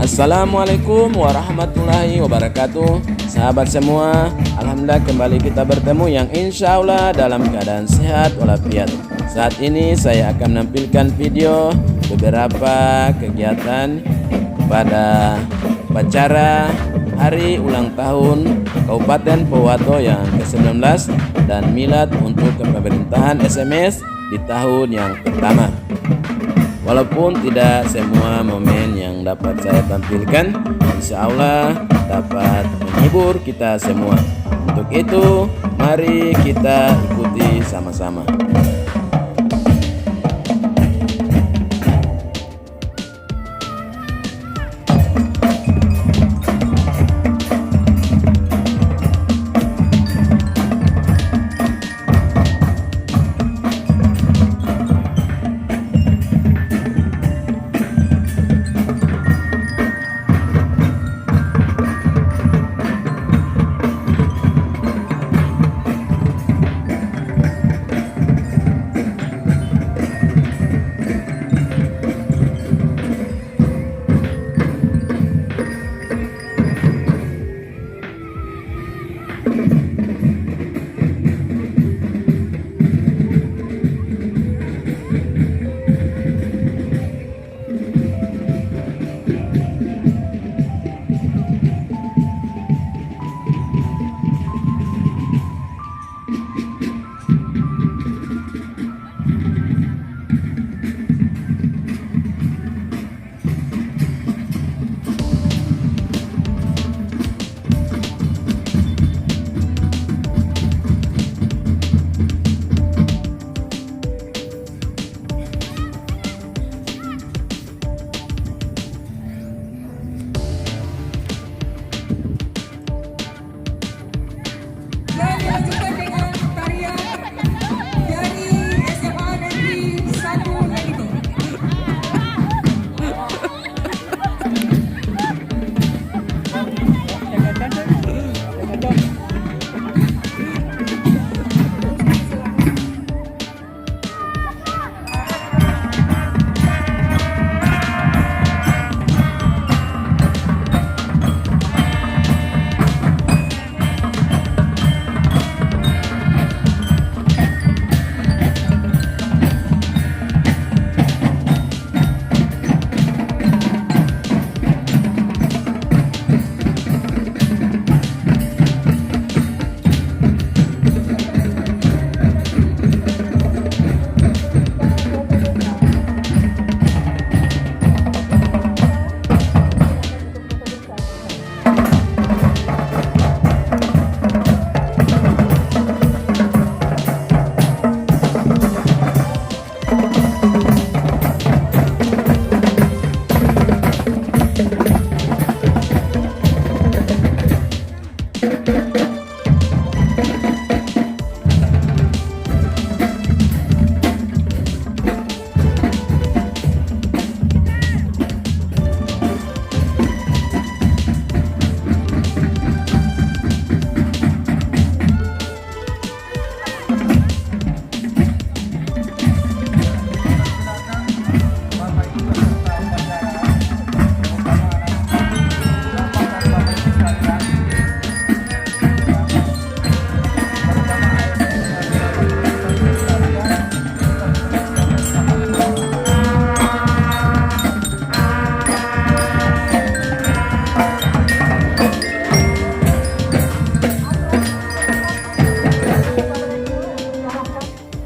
Assalamualaikum warahmatullahi wabarakatuh. Sahabat semua, alhamdulillah kembali kita bertemu yang insya Allah dalam keadaan sehat walafiat. Saat ini saya akan menampilkan video beberapa kegiatan pada upacara hari ulang tahun Kabupaten Pohuwato yang ke-19 dan milad untuk kepemerintahan SMS di tahun yang pertama. Walaupun tidak semua momen yang dapat saya tampilkan, insya Allah dapat menghibur kita semua. Untuk itu, mari kita ikuti sama-sama.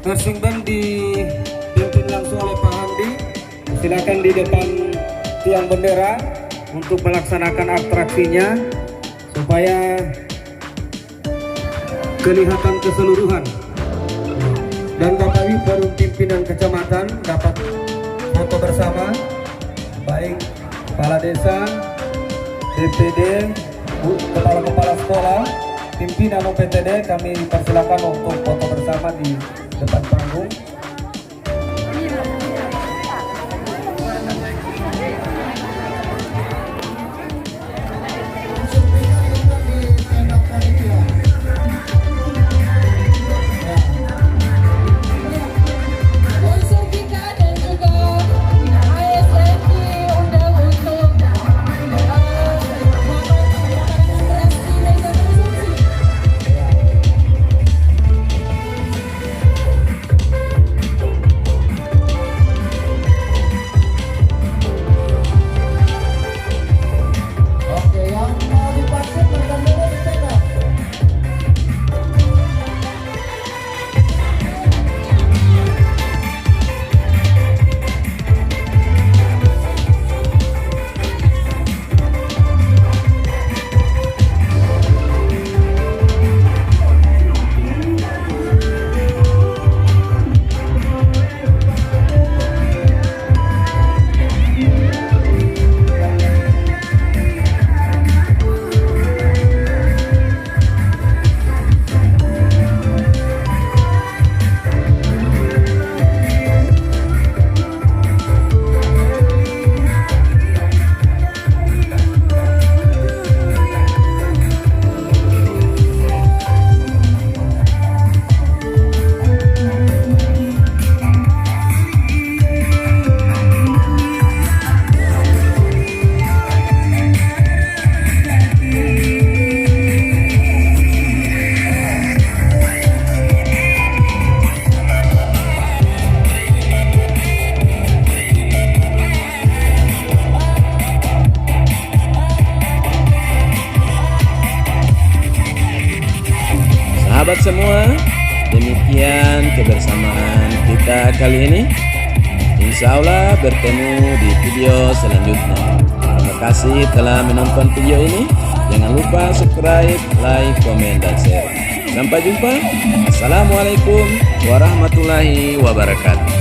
Marching band dipimpin langsung oleh Pak Hamdi. Silakan di depan tiang bendera untuk melaksanakan atraksinya supaya kelihatan keseluruhan. Dan Bapak Ibu Forum Pimpinan Kecamatan dapat foto bersama, baik Kepala Desa, DPD, Kepala-Kepala Sekolah, pimpinan OPTD, kami persilakan untuk foto bersama di depan panggung. Unsur kita dan juga ASNI undang untuk sahabat semua, demikian kebersamaan kita kali ini. Insya Allah bertemu di video selanjutnya. Terima kasih telah menonton video ini. Jangan lupa subscribe, like, komen, dan share. Sampai jumpa. Assalamualaikum warahmatullahi wabarakatuh.